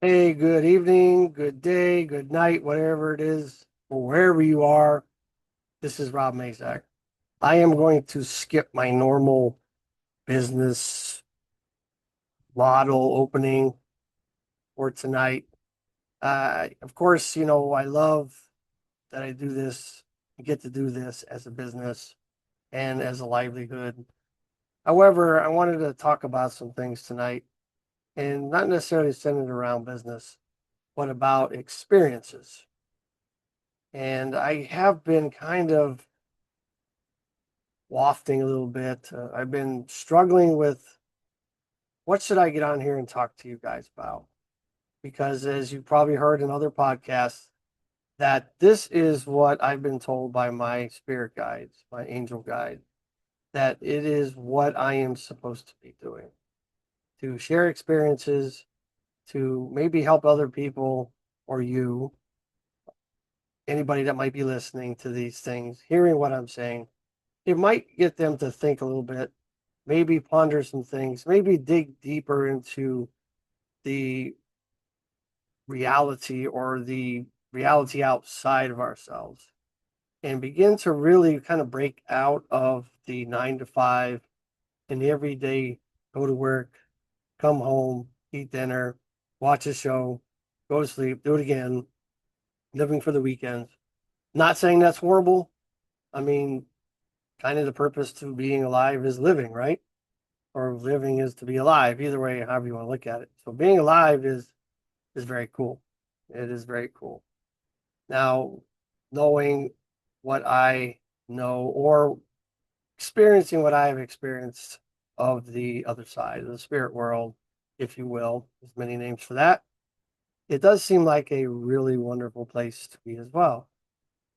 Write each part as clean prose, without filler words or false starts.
Hey, good evening, good day, good night, whatever it is, or wherever you are. This is Rob Mazak. I am going to skip my normal business model opening for tonight. Of course, I love that I do this, get to do this as a business and as a livelihood. However, I wanted to talk about some things tonight and not necessarily centered around business, but about experiences. And I have been kind of wafting a little bit. I've been struggling with what should I get on here and talk to you guys about? Because as you probably heard in other podcasts, that this is what I've been told by my spirit guides, my angel guide, that it is what I am supposed to be doing to share experiences, to maybe help other people or you, anybody that might be listening to these things, hearing what I'm saying. It might get them to think a little bit, maybe ponder some things, maybe dig deeper into the reality or the reality outside of ourselves and begin to really kind of break out of the 9 to 5 and the everyday go to work, come home, eat dinner, watch a show, go to sleep, do it again, living for the weekends. Not saying that's horrible. I mean, kind of the purpose to being alive is living, right? Or living is to be alive. Either way, however you want to look at it. So being alive is very cool. It is very cool. Now, knowing what I know or experiencing what I have experienced of the other side of the spirit world, if you will, there's many names for that. It does seem like a really wonderful place to be as well.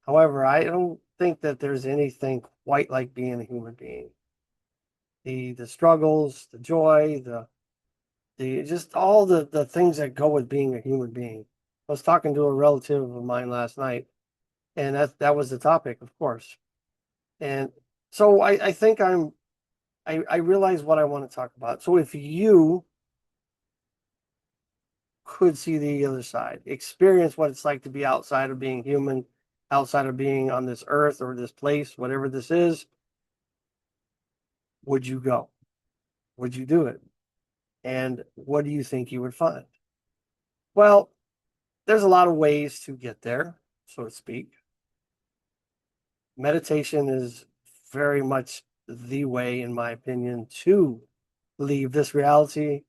However, I don't think that there's anything quite like being a human being. The struggles, the joy, the just all the things that go with being a human being. I was talking to a relative of mine last night, and that was the topic, of course. And so I think I realize what I want to talk about. So if you could see the other side, experience what it's like to be outside of being human, outside of being on this earth or this place, whatever this is, would you go? Would you do it? And what do you think you would find? Well, there's a lot of ways to get there, so to speak. Meditation is very much the way, in my opinion, to leave this reality,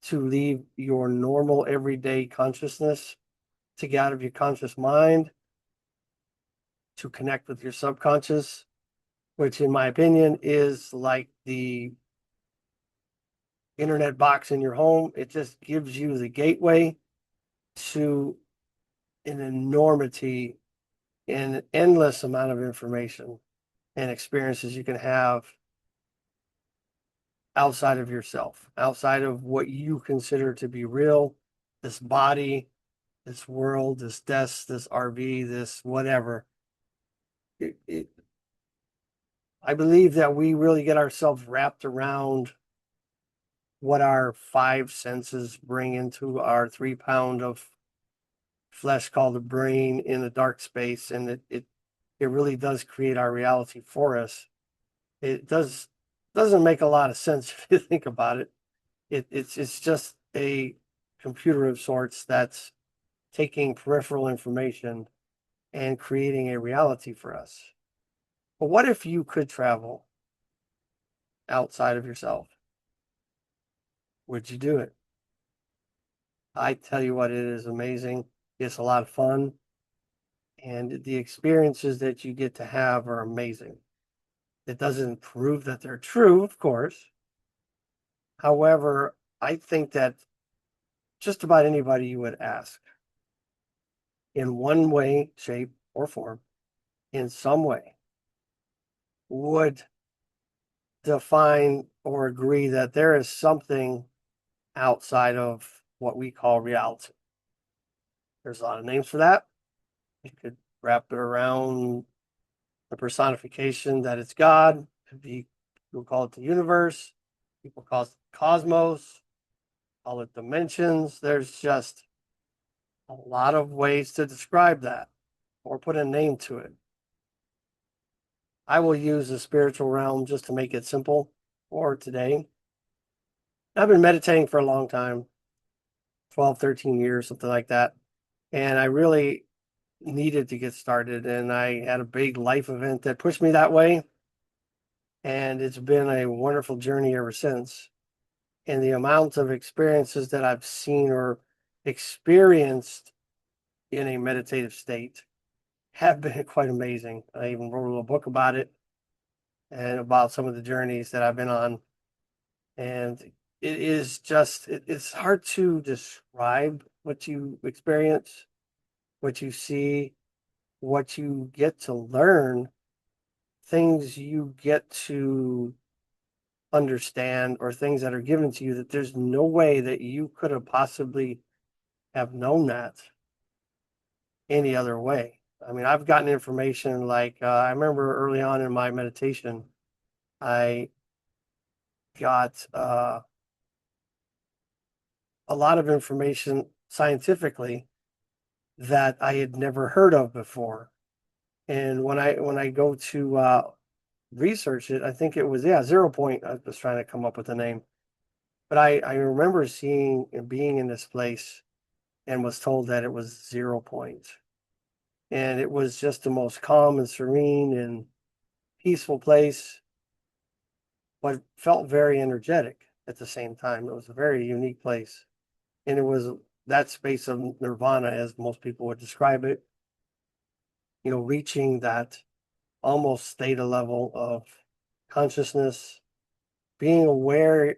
to leave your normal everyday consciousness, to get out of your conscious mind, to connect with your subconscious, which, in my opinion, is like the internet box in your home. It just gives you the gateway to an enormity and endless amount of information and experiences you can have outside of yourself, outside of what you consider to be real, this body, this world, this desk, this RV, this whatever. It, I believe that we really get ourselves wrapped around what our five senses bring into our 3 pound of flesh called the brain in a dark space, and it really does create our reality for us. It doesn't make a lot of sense if you think about it. It's just a computer of sorts that's taking peripheral information and creating a reality for us. But what if you could travel outside of yourself? Would you do it? I tell you what, it is amazing. It's a lot of fun, and the experiences that you get to have are amazing. It doesn't prove that they're true, of course. However, I think that just about anybody you would ask in one way, shape, or form, in some way, would define or agree that there is something outside of what we call reality. There's a lot of names for that. You could wrap it around the personification that it's God. Could be people call it the universe. People call it cosmos. Call it dimensions. There's just a lot of ways to describe that or put a name to it. I will use the spiritual realm just to make it simple for today. I've been meditating for a long time, 12, 13 years, something like that. And I really needed to get started. And I had a big life event that pushed me that way. And it's been a wonderful journey ever since. And the amount of experiences that I've seen or experienced in a meditative state have been quite amazing. I even wrote a little book about it and about some of the journeys that I've been on. And it is just, it's hard to describe what you experience, what you see, what you get to learn, things you get to understand, or things that are given to you that there's no way that you could have possibly have known that any other way. I mean, I've gotten information like I remember early on in my meditation, I got a lot of information scientifically that I had never heard of before. And when I go to research it, I think it was, yeah, 0 Point. I was trying to come up with a name, but I remember seeing and being in this place and was told that it was 0 Point. And it was just the most calm and serene and peaceful place, but felt very energetic at the same time. It was a very unique place. And it was that space of nirvana, as most people would describe it, reaching that almost theta level of consciousness, being aware,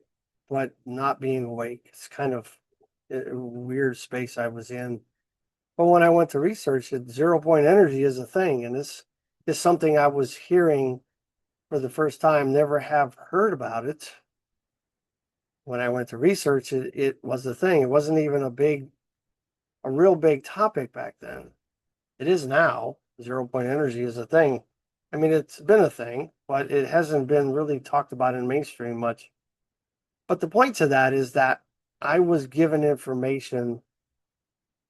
but not being awake. It's kind of a weird space I was in. But when I went to research it, 0 Point energy is a thing. And this is something I was hearing for the first time, never have heard about it. When I went to research it, it was a thing. It wasn't even a real big topic back then. It is now. 0 Point energy is a thing. I mean, it's been a thing, but it hasn't been really talked about in mainstream much. But the point to that is that I was given information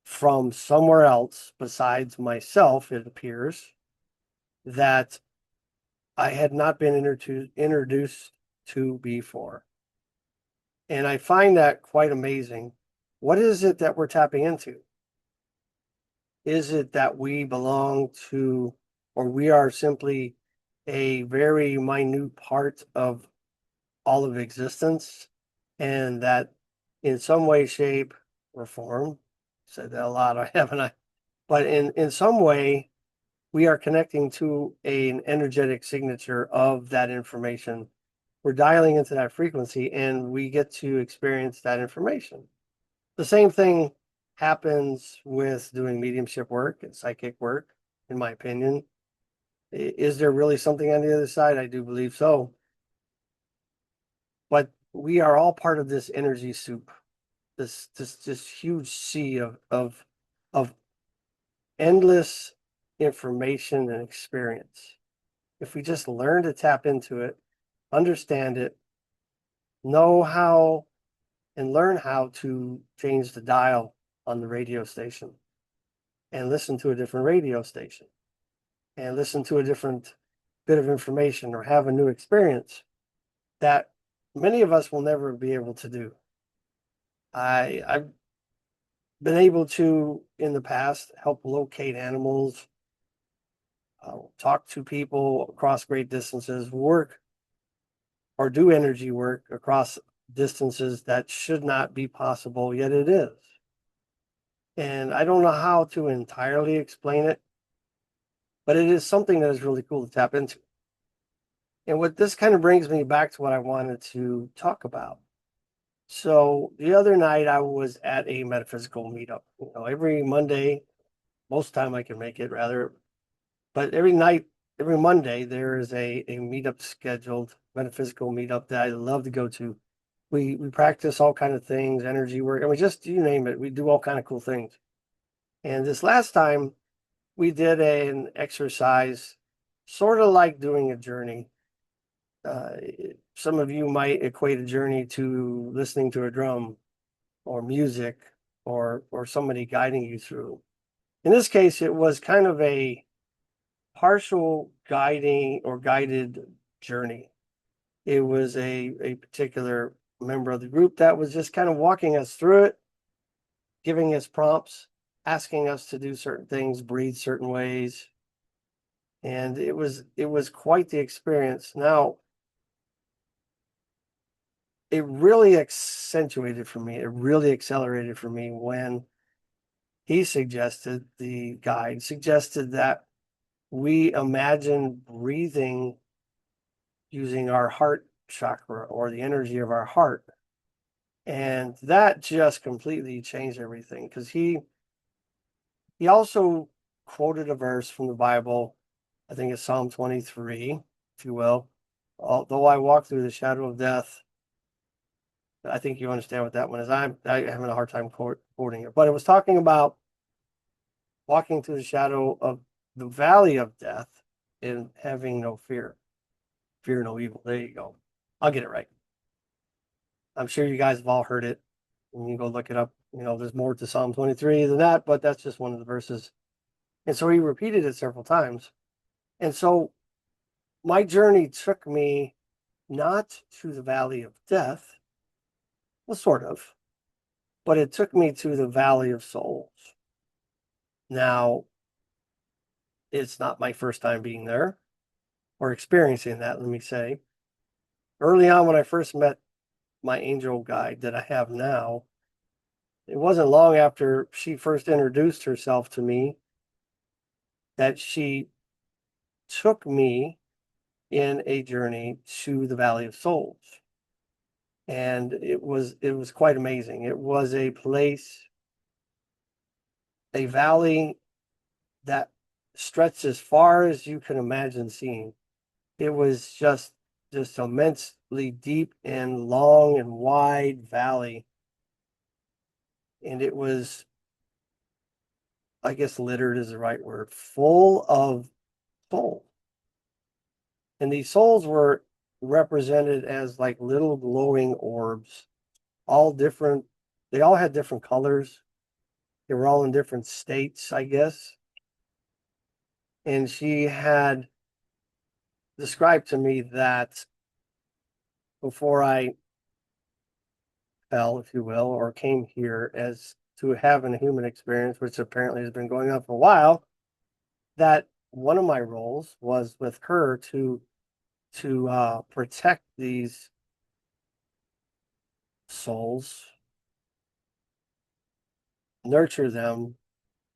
from somewhere else besides myself, it appears, that I had not been introduced to before. And I find that quite amazing. What is it that we're tapping into? Is it that we belong to, or we are simply a very minute part of all of existence, and that in some way, shape, or form, said that a lot, haven't I? But in some way, we are connecting to an energetic signature of that information. We're dialing into that frequency and we get to experience that information. The same thing happens with doing mediumship work and psychic work, in my opinion. Is there really something on the other side? I do believe so. But we are all part of this energy soup, this huge sea of endless information and experience. If we just learn to tap into it, understand it, know how and learn how to change the dial on the radio station and listen to a different radio station and listen to a different bit of information or have a new experience that many of us will never be able to do. I've been able to, in the past, help locate animals, talk to people across great distances, work or do energy work across distances that should not be possible, yet it is. And I don't know how to entirely explain it, but it is something that is really cool to tap into. And what this kind of brings me back to what I wanted to talk about. So the other night I was at a metaphysical meetup. Every Monday, most time I can make it rather, but every night, every Monday, there is a meetup scheduled, metaphysical meetup that I love to go to. We practice all kind of things, energy work. I mean, just you name it, we do all kind of cool things. And this last time, we did an exercise, sort of like doing a journey. Uh, some of you might equate a journey to listening to a drum or music or somebody guiding you through. In this case, it was kind of a partial guiding or guided journey. It was a particular member of the group that was just kind of walking us through it, giving us prompts, asking us to do certain things, breathe certain ways. And it was quite the experience. Now, it really accentuated for me, it really accelerated for me when he suggested, the guide suggested that we imagine breathing using our heart chakra or the energy of our heart. And that just completely changed everything because he also quoted a verse from the Bible. I think it's Psalm 23, if you will. Although I walk through the shadow of death, I think you understand what that one is. I'm having a hard time quoting it, but it was talking about walking through the shadow of the valley of death and having no fear. Fear no evil. There you go. I'll get it right. I'm sure you guys have all heard it. When you go look it up, there's more to Psalm 23 than that, but that's just one of the verses. And so he repeated it several times. And so my journey took me not to the valley of death, well, sort of, but it took me to the valley of souls. Now, it's not my first time being there or experiencing that, let me say. Early on, when I first met my angel guide that I have now, it wasn't long after she first introduced herself to me that she took me in a journey to the Valley of Souls. And it was quite amazing. It was a place, a valley that stretched as far as you can imagine seeing. It was just immensely deep and long and wide valley. And it was, I guess littered is the right word, full of souls. And these souls were represented as like little glowing orbs, all different. They all had different colors. They were all in different states, I guess. And she had described to me that before I fell, if you will, or came here as to have a human experience, which apparently has been going on for a while, that one of my roles was with her to protect these souls, nurture them,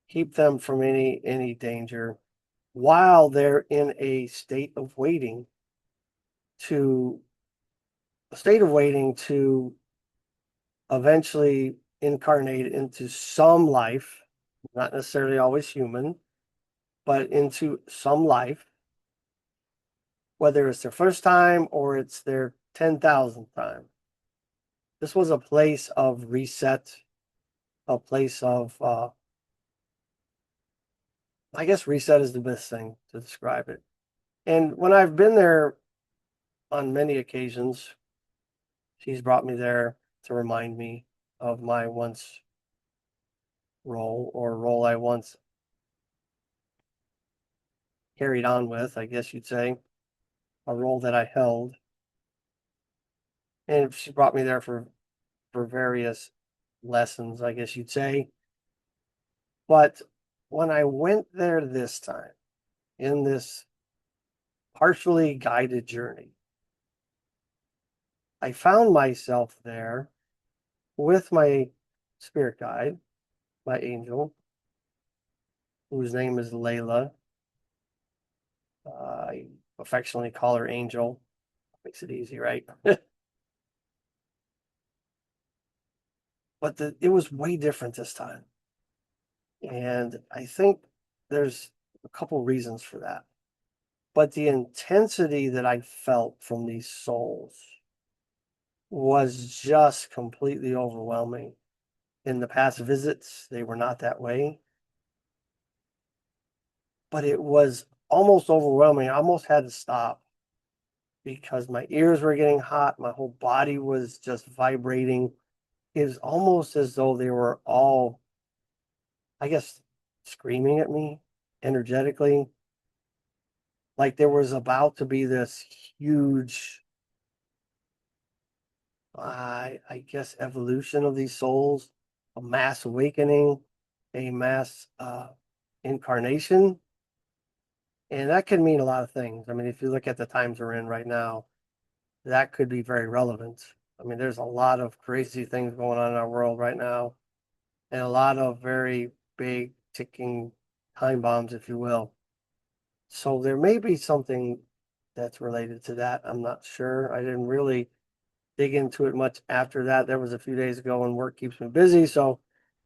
keep them from any danger while they're in a state of waiting to eventually incarnate into some life, not necessarily always human, but into some life, whether it's their first time or it's their 10,000th time. This was a place of reset, a place of, I guess reset is the best thing to describe it. And when I've been there on many occasions, she's brought me there to remind me of my once role I once carried on with, I guess you'd say, a role that I held. And she brought me there for various lessons, I guess you'd say. But when I went there this time, in this partially guided journey, I found myself there with my spirit guide, my angel, whose name is Layla. I affectionately call her Angel. Makes it easy, right? But it was way different this time. And I think there's a couple reasons for that. But the intensity that I felt from these souls was just completely overwhelming. In the past visits, they were not that way. But it was almost overwhelming. I almost had to stop because my ears were getting hot. My whole body was just vibrating. is almost as though they were all, I guess, screaming at me energetically. Like there was about to be this huge, I guess, evolution of these souls, a mass awakening, a mass incarnation. And that could mean a lot of things. I mean, if you look at the times we're in right now, that could be very relevant. I mean, there's a lot of crazy things going on in our world right now, and a lot of very big ticking time bombs, if you will. So there may be something that's related to that. I'm not sure. I didn't really dig into it much after that. There was a few days ago and work keeps me busy, so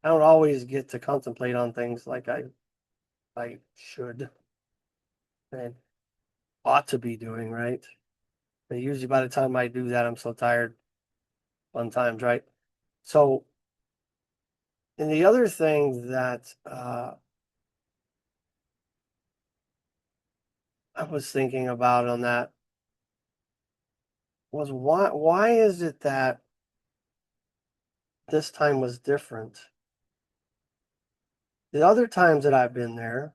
I don't always get to contemplate on things like I should and ought to be doing, right? But usually by the time I do that, I'm so tired. Fun times, right? So, and the other thing that I was thinking about on that was why is it that this time was different? The other times that I've been there,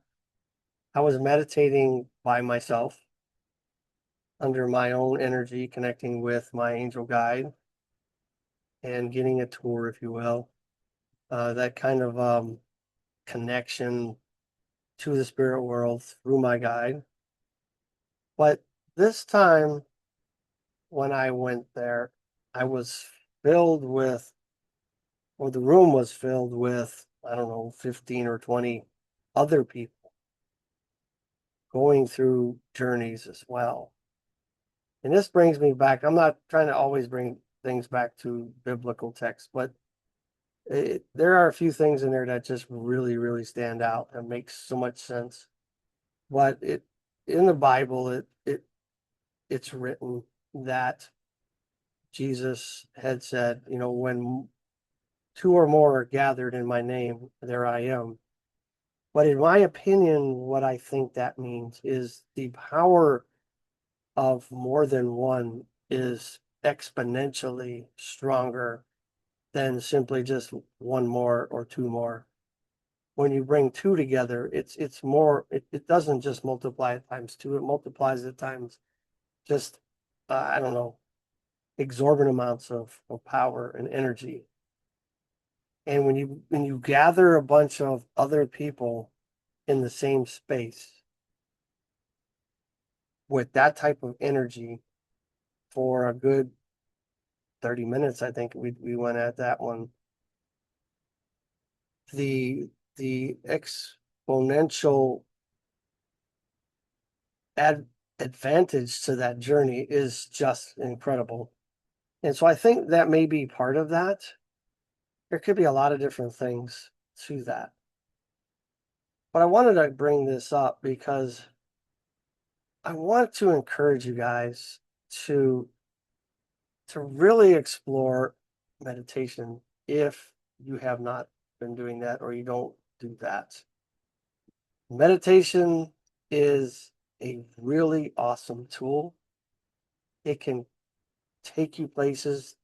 I was meditating by myself under my own energy, connecting with my angel guide and getting a tour, if you will. That kind of connection to the spirit world through my guide. But this time when I went there, I was filled with, or the room was filled with, I don't know, 15 or 20 other people going through journeys as well. And this brings me back. I'm not trying to always bring things back to biblical text, but there are a few things in there that just really, really stand out and make so much sense. But in the Bible, it's written that Jesus had said, you know, when two or more are gathered in my name, there I am. But in my opinion, what I think that means is the power of more than one is exponentially stronger than simply just one more or two more. When you bring two together, it's more, it doesn't just multiply at times two, it multiplies at times just I don't know, exorbitant amounts of power and energy. And when you gather a bunch of other people in the same space with that type of energy for a good 30 minutes, I think we went at that one. The exponential ad, advantage to that journey is just incredible. And so I think that may be part of that. There could be a lot of different things to that. But I wanted to bring this up because I want to encourage you guys to to really explore meditation if you have not been doing that or you don't do that. Meditation is a really awesome tool. It can take you places,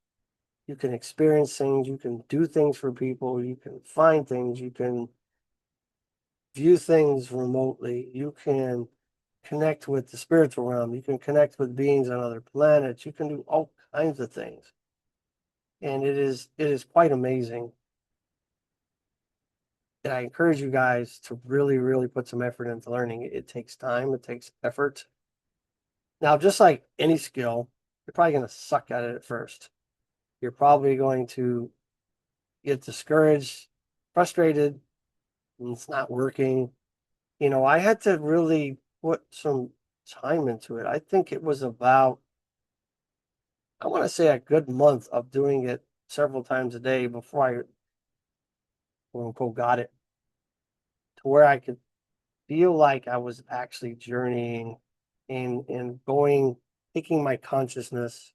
you can experience things, you can do things for people, you can find things, you can view things remotely, you can connect with the spiritual realm, you can connect with beings on other planets, you can do all kinds of things. And it is quite amazing. And I encourage you guys to really, really put some effort into learning. It takes time, it takes effort. Now, just like any skill, you're probably going to suck at it at first. You're probably going to get discouraged, frustrated, and it's not working. You know, I had to really put some time into it. I think it was about, I want to say a good month of doing it several times a day before I, quote unquote, got it to where I could feel like I was actually journeying and going, taking my consciousness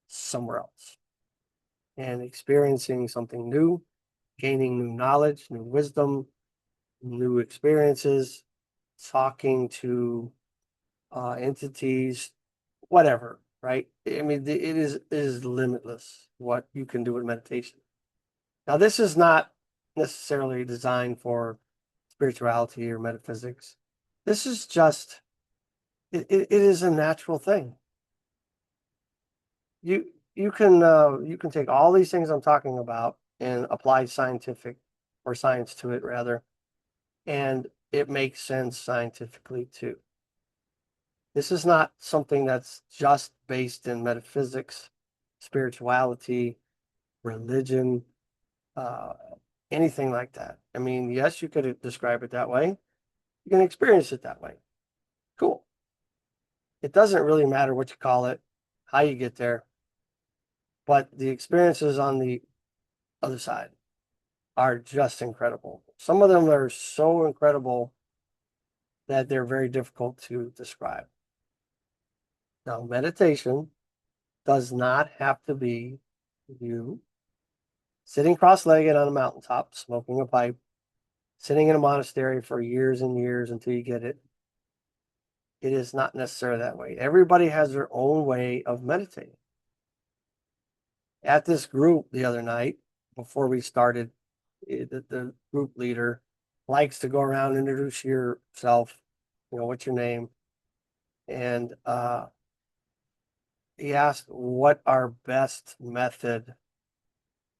somewhere else and experiencing something new, gaining new knowledge, new wisdom, new experiences, talking to entities, whatever, right? I mean, it is limitless what you can do with meditation. Now, this is not necessarily designed for spirituality or metaphysics. This is just, it is a natural thing. You can take all these things I'm talking about and apply scientific or science to it rather, and it makes sense scientifically too. This is not something that's just based in metaphysics, spirituality, religion, uh, anything like that. I mean, yes, you could describe it that way. You can experience it that way. Cool. It doesn't really matter what you call it, how you get there, but the experiences on the other side are just incredible. Some of them are so incredible that they're very difficult to describe. Now, meditation does not have to be you sitting cross-legged on a mountaintop, smoking a pipe, sitting in a monastery for years and years until you get it. It is not necessarily that way. Everybody has their own way of meditating. At this group the other night, before we started, the group leader likes to go around, introduce yourself, what's your name? And he asked what our best method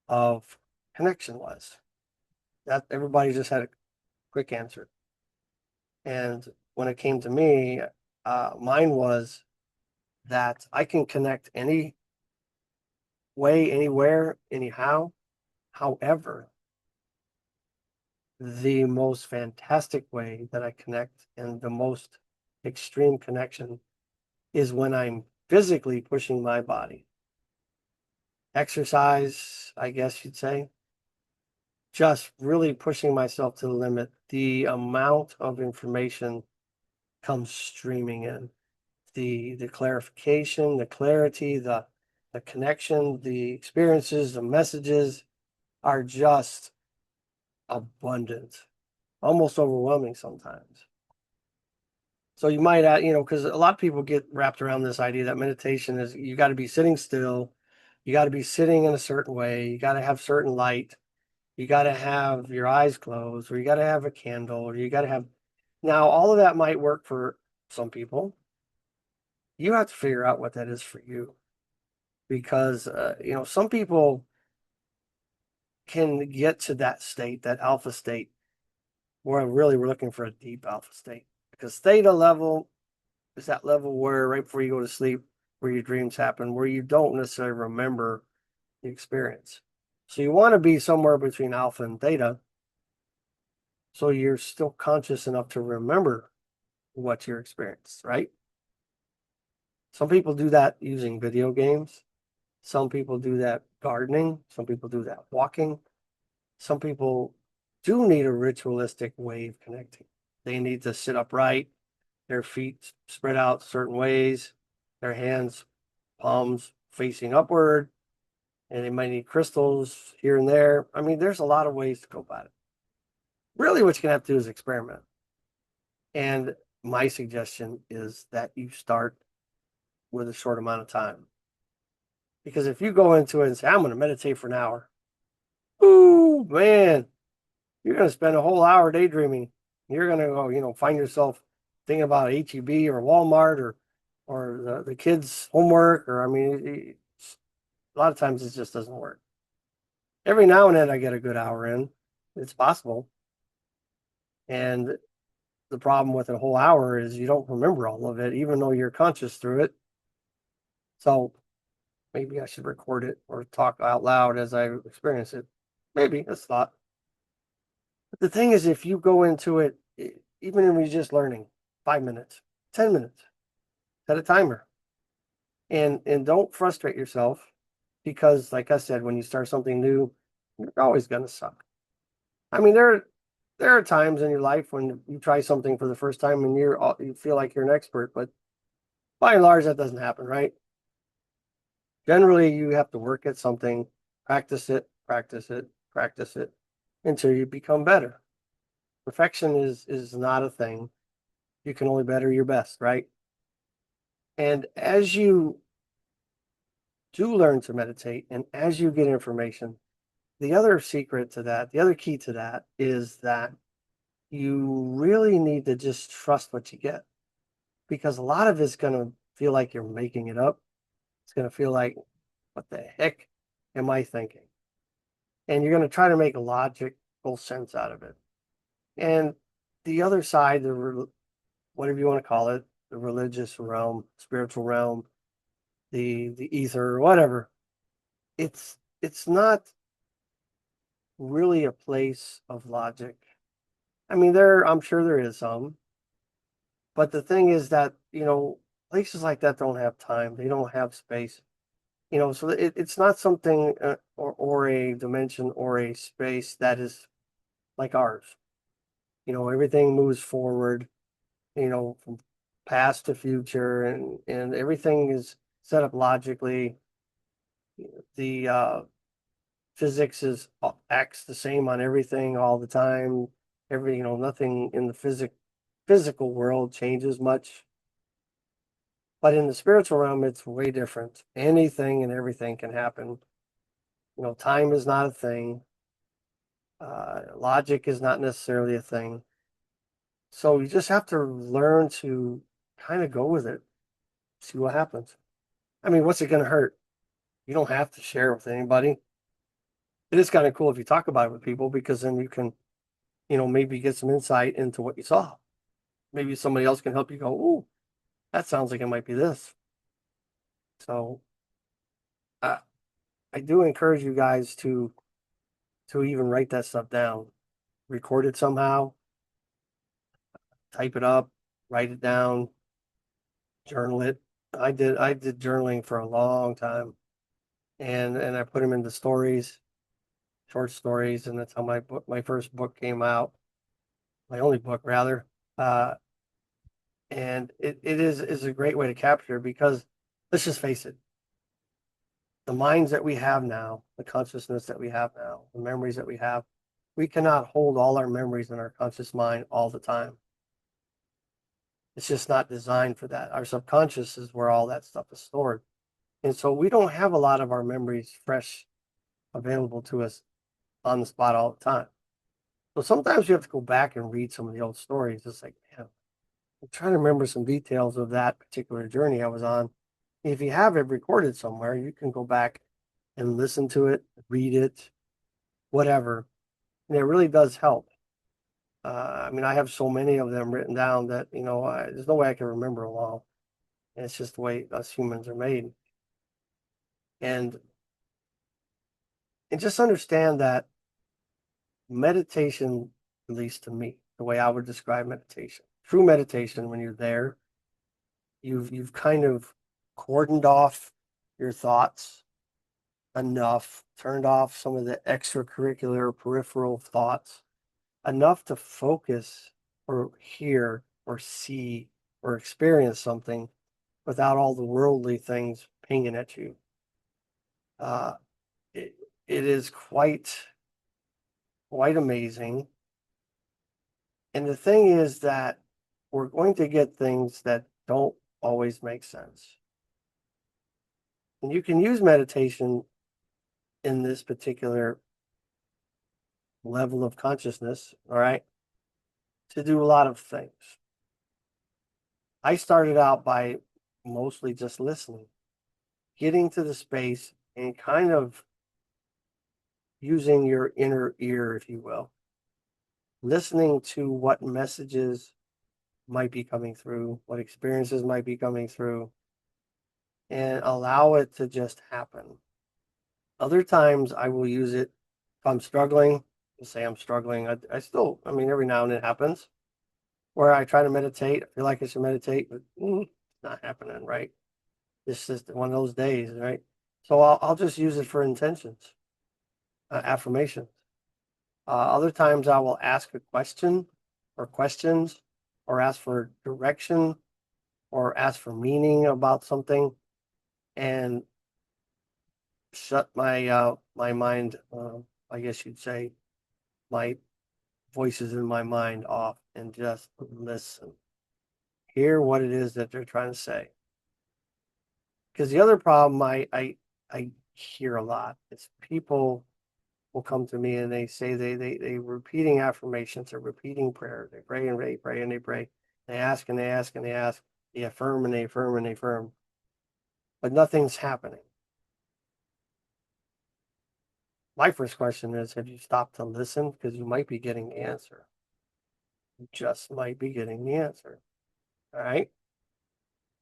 of connection was. That everybody just had a quick answer. And when it came to me, mine was that I can connect any way, anywhere, anyhow. However, the most fantastic way that I connect and the most extreme connection is when I'm physically pushing my body. Exercise, I guess you'd say. Just really pushing myself to the limit. The amount of information comes streaming in. The clarification, the clarity, the connection, the experiences, the messages are just abundant, almost overwhelming sometimes. So you might add, because a lot of people get wrapped around this idea that meditation is you got to be sitting still, you got to be sitting in a certain way, you got to have certain light, you got to have your eyes closed, or you got to have a candle, or you got to have. Now, all of that might work for some people. You have to figure out what that is for you, because some people can get to that state, that alpha state, where really we're looking for a deep alpha state. Because theta level is that level where right before you go to sleep, where your dreams happen, where you don't necessarily remember the experience. So you want to be somewhere between alpha and theta, so you're still conscious enough to remember what you experienced, right? Some people do that using video games. Some people do that gardening. Some people do that walking. Some people do need a ritualistic way of connecting. They need to sit upright, their feet spread out certain ways, their hands, palms facing upward, and they might need crystals here and there. I mean, there's a lot of ways to go about it. Really, what you're gonna have to do is experiment. And my suggestion is that you start with a short amount of time. Because if you go into it and say, I'm going to meditate for an hour, ooh, man, you're going to spend a whole hour daydreaming. You're going to go, find yourself thinking about HEB or Walmart or the kids' homework. Or, I mean, a lot of times it just doesn't work. Every now and then I get a good hour in. It's possible. And the problem with a whole hour is you don't remember all of it, even though you're conscious through it. So maybe I should record it or talk out loud as I experience it. Maybe that's a thought. But the thing is, if you go into it, even if you're just learning 5 minutes, 10 minutes, set a timer, and don't frustrate yourself because, like I said, when you start something new, you're always going to suck. I mean, there are times in your life when you try something for the first time and you feel like you're an expert, but by and large, that doesn't happen, right? Generally, you have to work at something, practice it, practice it, practice it until you become better. Perfection is not a thing. You can only better your best, right? And as you do learn to meditate and as you get information, the other secret to that, the other key to that is that you really need to just trust what you get, because a lot of it's going to feel like you're making it up. It's going to feel like, what the heck am I thinking? And you're going to try to make logical sense out of it. And the other side, whatever you want to call it, the religious realm, spiritual realm, the ether, whatever, it's not really a place of logic. I mean, I'm sure there is some, but the thing is that, places like that don't have time. They don't have space. So it's not something, or a dimension or a space that is like ours. Everything moves forward, from past to future, and everything is set up logically. The physics acts the same on everything all the time. Nothing in the physical world changes much. But in the spiritual realm, it's way different. Anything and everything can happen. Time is not a thing. Logic is not necessarily a thing. So you just have to learn to kind of go with it, see what happens. I mean, what's it going to hurt? You don't have to share it with anybody. It is kind of cool if you talk about it with people, because then you can, maybe get some insight into what you saw. Maybe somebody else can help you go, "Ooh, that sounds like it might be this." So I, I do encourage you guys to even write that stuff down, record it somehow, type it up, write it down, journal it. I did journaling for a long time, and I put them into stories, short stories, and that's how my first book came out, my only book rather. Uh, and it is a great way to capture, because let's just face it, the minds that we have now, the consciousness that we have now, the memories that we have, we cannot hold all our memories in our conscious mind all the time. It's just not designed for that. Our subconscious is where all that stuff is stored. And so we don't have a lot of our memories fresh available to us on the spot all the time. So sometimes you have to go back and read some of the old stories. It's like, man, I'm trying to remember some details of that particular journey I was on. If you have it recorded somewhere, you can go back and listen to it, read it, whatever. And it really does help. I mean, I have so many of them written down that, there's no way I can remember them all. And it's just the way us humans are made. And just understand that meditation, at least to me, the way I would describe meditation, true meditation, when you're there, you've kind of cordoned off your thoughts enough, turned off some of the extracurricular peripheral thoughts enough to focus or hear or see or experience something without all the worldly things pinging at you. Uh, it, it is quite amazing. And the thing is that we're going to get things that don't always make sense. And you can use meditation in this particular level of consciousness, all right, to do a lot of things. I started out by mostly just listening, getting to the space and kind of using your inner ear, if you will, listening to what messages might be coming through, what experiences might be coming through, and allow it to just happen. Other times I will use it if I'm struggling, say I'm struggling. I still, I mean, every now and then it happens where I try to meditate. I feel like I should meditate, but it's not happening, right? It's just one of those days, right? So I'll just use it for intentions, affirmations. Other times I will ask a question or questions, or ask for direction, or ask for meaning about something, and shut my mind, I guess you'd say, my voices in my mind off, and just listen, hear what it is that they're trying to say. Because the other problem I hear a lot is people will come to me and they say they repeating affirmations, they're repeating prayers, they pray and they pray and they pray, they ask and they ask and they ask, they affirm and they affirm and they affirm, but nothing's happening. My first question is, have you stopped to listen? Because you might be getting the answer. You just might be getting the answer. All right.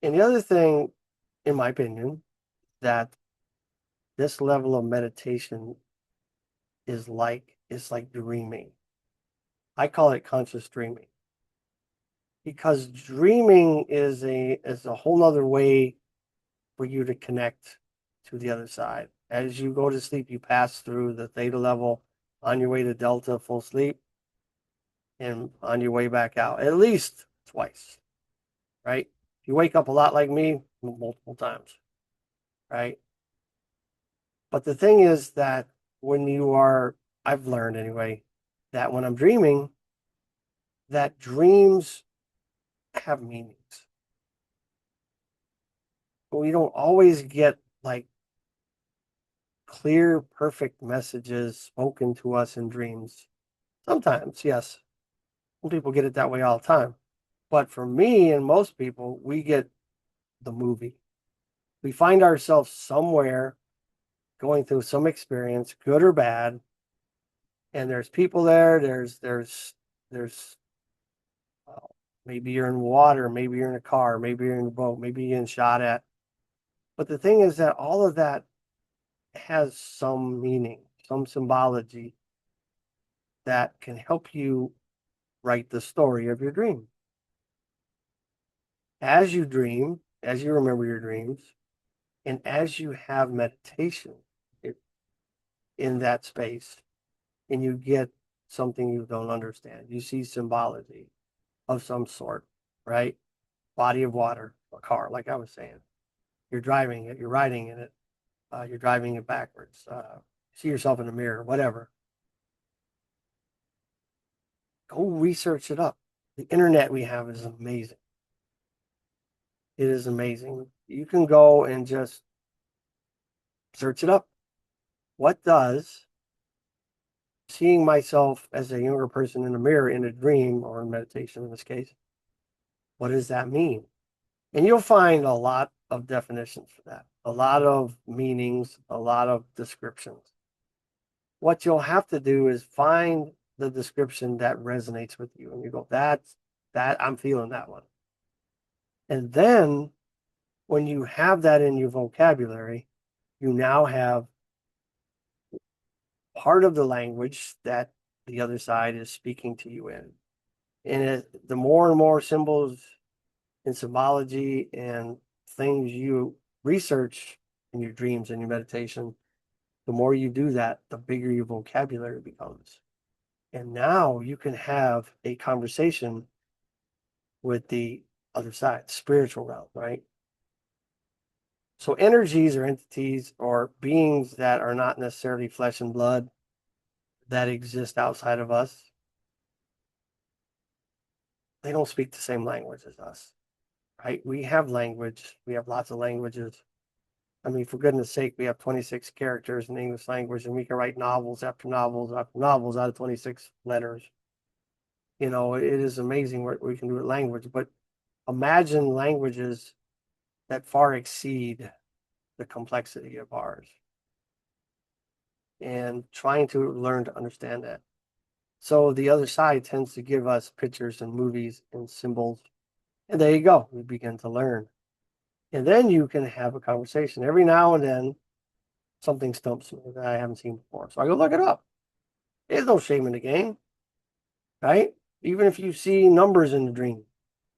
And the other thing, in my opinion, that this level of meditation is like dreaming. I call it conscious dreaming. Because dreaming is a whole nother way for you to connect to the other side. As you go to sleep, you pass through the theta level on your way to delta full sleep and on your way back out at least twice, right? If you wake up a lot like me, multiple times, right? But the thing is that when you are, I've learned anyway, that when I'm dreaming, that dreams have meanings. But we don't always get like clear, perfect messages spoken to us in dreams. Sometimes, yes. Some people get it that way all the time. But for me and most people, we get the movie. We find ourselves somewhere going through some experience, good or bad, and there's people there. There's maybe you're in water, maybe you're in a car, maybe you're in a boat, maybe you're getting shot at. But the thing is that all of that has some meaning, some symbology that can help you write the story of your dream. As you dream, as you remember your dreams, and as you have meditation in that space, and you get something you don't understand, you see symbology of some sort, right? Body of water, a car, like I was saying. You're driving it, you're riding in it, you're driving it backwards. See yourself in the mirror, whatever. Go research it up. The internet we have is amazing. It is amazing. You can go and just search it up. What does seeing myself as a younger person in a mirror in a dream or in meditation in this case, what does that mean? And you'll find a lot of definitions for that, a lot of meanings, a lot of descriptions. What you'll have to do is find the description that resonates with you. And you go, that I'm feeling that one. And then when you have that in your vocabulary, you now have part of the language that the other side is speaking to you in. And the more and more symbols and symbology and things you research in your dreams and your meditation, the more you do that, the bigger your vocabulary becomes. And now you can have a conversation with the other side, spiritual realm, right? So energies or entities or beings that are not necessarily flesh and blood that exist outside of us, they don't speak the same language as us, right? We have language. We have lots of languages. I mean, for goodness sake, we have 26 characters in the English language, and we can write novels after novels after novels out of 26 letters. You know, it is amazing what we can do with language, but imagine languages that far exceed the complexity of ours and trying to learn to understand that. So the other side tends to give us pictures and movies and symbols. And there you go. We begin to learn. And then you can have a conversation. Every now and then, something stumps me that I haven't seen before. So I go look it up. There's no shame in the game, right? Even if you see numbers in the dream.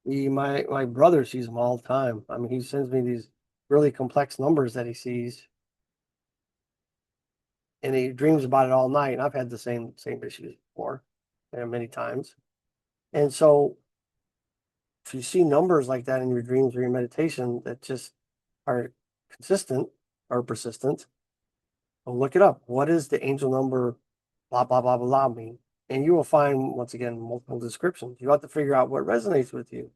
My brother sees them all the time. I mean, he sends me these really complex numbers that he sees, and he dreams about it all night. And I've had the same issues before, and many times. And so, if you see numbers like that in your dreams or your meditation that just are consistent or persistent, well, look it up. What does the angel number blah blah blah blah mean? And you will find once again multiple descriptions. You have to figure out what resonates with you,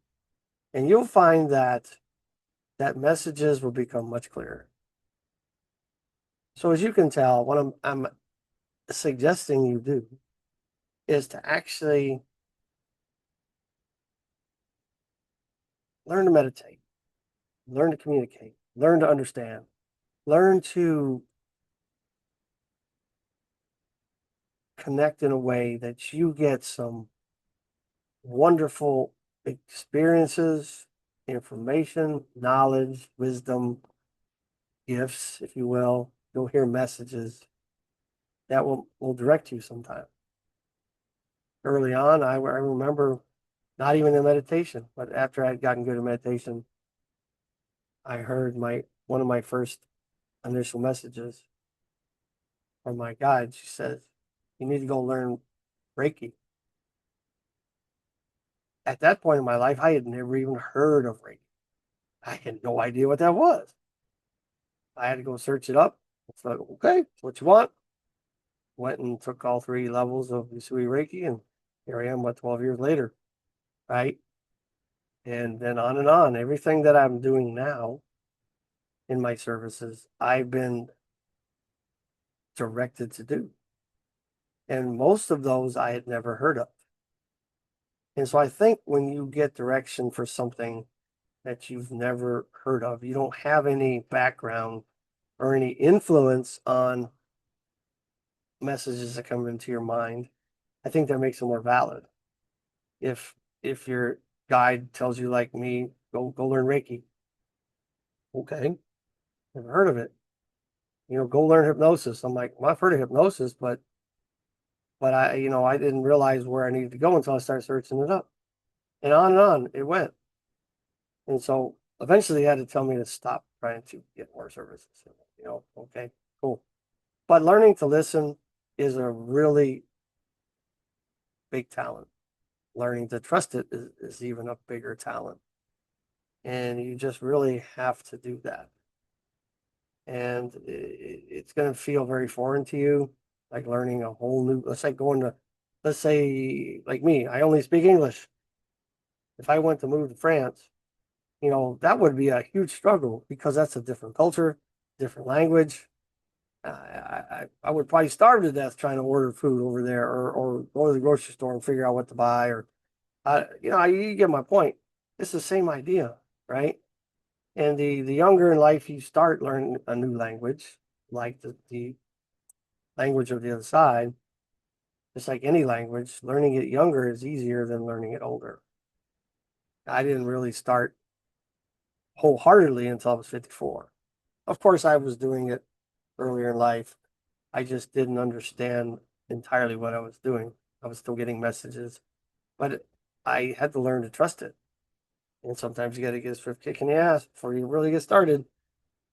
and you'll find that messages will become much clearer. So as you can tell, when I'm suggesting you do is to actually learn to meditate, learn to communicate, learn to understand, learn to connect in a way that you get some wonderful experiences, information, knowledge, wisdom, gifts, if you will. You'll hear messages that will direct you sometime. Early on, I remember not even in meditation, but after I'd gotten good at meditation, I heard one of my first initial messages from my guide. She says, "You need to go learn Reiki." At that point in my life, I had never even heard of Reiki. I had no idea what that was. I had to go search it up. It's like, okay, what you want? Went and took all 3 levels of Usui Reiki, and here I am, 12 years later, right? And then on and on. Everything that I'm doing now in my services, I've been directed to do. And most of those I had never heard of. And so I think when you get direction for something that you've never heard of, you don't have any background or any influence on messages that come into your mind, I think that makes it more valid. If your guide tells you, like me, go learn Reiki, okay, never heard of it. Go learn hypnosis. I'm like, well, I've heard of hypnosis, but I didn't realize where I needed to go until I started searching it up, and on it went. And so eventually, they had to tell me to stop trying to get more services. Okay, cool. But learning to listen is a really big talent. Learning to trust it is even a bigger talent. And you just really have to do that. And it's going to feel very foreign to you, like learning a whole new, let's say, like me, I only speak English. If I went to move to France, that would be a huge struggle because that's a different culture, different language. I would probably starve to death trying to order food over there, or go to the grocery store and figure out what to buy, or you get my point. It's the same idea, right? And the younger in life you start learning a new language, like the language of the other side, just like any language, learning it younger is easier than learning it older. I didn't really start wholeheartedly until I was 54. Of course, I was doing it earlier in life. I just didn't understand entirely what I was doing. I was still getting messages, but I had to learn to trust it. And sometimes you got to get a swift kick in the ass before you really get started.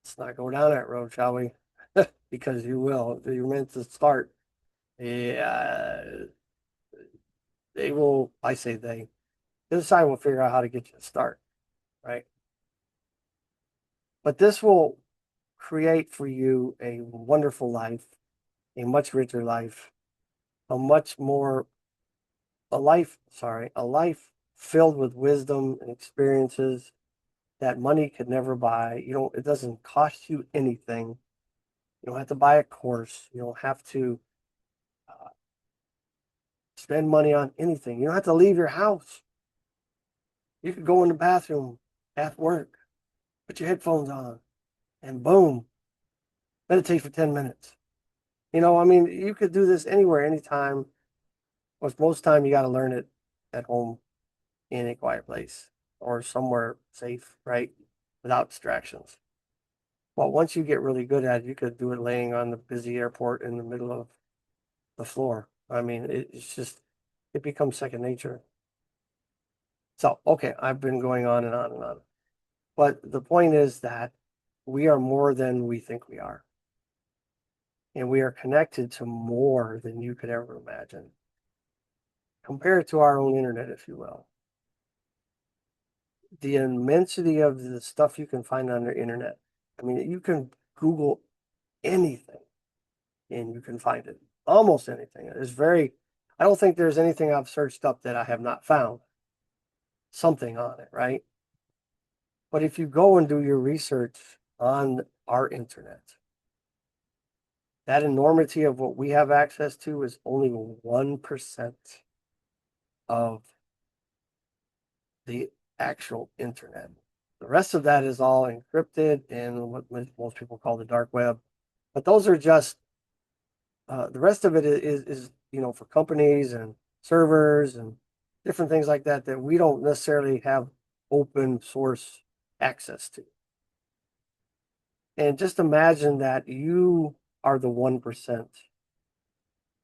Let's not go down that road, shall we? Because you will. You're meant to start. Yeah, they will. I say they. This side will figure out how to get you to start, right? But this will create for you a wonderful life, a much richer life, a much more a life filled with wisdom and experiences that money could never buy. It doesn't cost you anything. You don't have to buy a course. You don't have to spend money on anything. You don't have to leave your house. You could go in the bathroom at work, put your headphones on, and boom, meditate for 10 minutes. You could do this anywhere, anytime. Most time you got to learn it at home in a quiet place or somewhere safe, right? Without distractions. Well, once you get really good at it, you could do it laying on the busy airport in the middle of the floor. It becomes second nature. So, okay, I've been going on and on and on. But the point is that we are more than we think we are. And we are connected to more than you could ever imagine. Compare it to our own internet, if you will. The immensity of the stuff you can find on the internet. I mean, you can Google anything and you can find it. Almost anything. I don't think there's anything I've searched up that I have not found something on it, right? But if you go and do your research on our internet, That enormity of what we have access to is only 1% of the actual internet. The rest of that is all encrypted in what most people call the dark web. But those are just the rest of it is for companies and servers and different things like that that we don't necessarily have open source access to. And just imagine that you are the 1%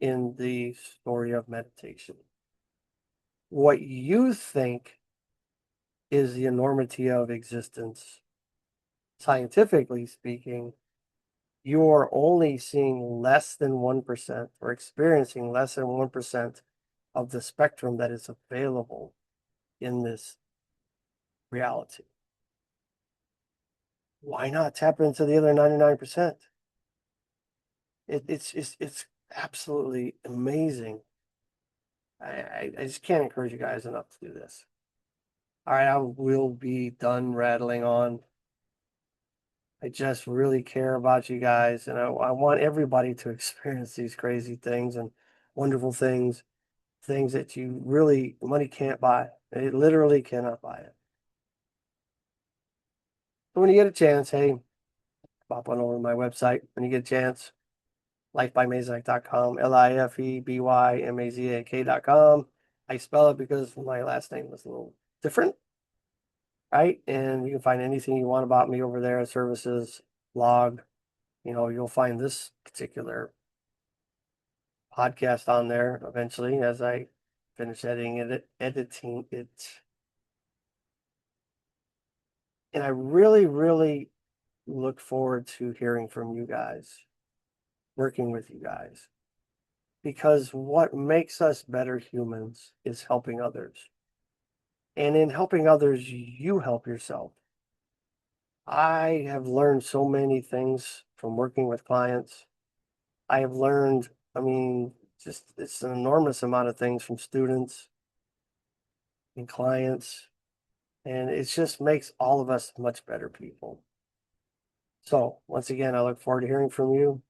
in the story of meditation. What you think is the enormity of existence, scientifically speaking, you're only seeing less than 1% or experiencing less than 1% of the spectrum that is available in this reality. Why not tap into the other 99%? It's absolutely amazing. I just can't encourage you guys enough to do this. All right, I will be done rattling on. I just really care about you guys, and I want everybody to experience these crazy things and wonderful things, things that you really, money can't buy. It literally cannot buy it. So when you get a chance, hey, pop on over to my website. When you get a chance, lifebymazak.com, LIFEBYMAZAK.com. I spell it because my last name was a little different, right? And you can find anything you want about me over there, services, blog. You'll find this particular podcast on there eventually as I finish editing it. And I really, really look forward to hearing from you guys, working with you guys, because what makes us better humans is helping others. And in helping others, you help yourself. I have learned so many things from working with clients. I have learned, just it's an enormous amount of things from students and clients. And it just makes all of us much better people. So once again, I look forward to hearing from you.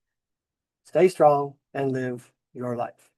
Stay strong and live your life.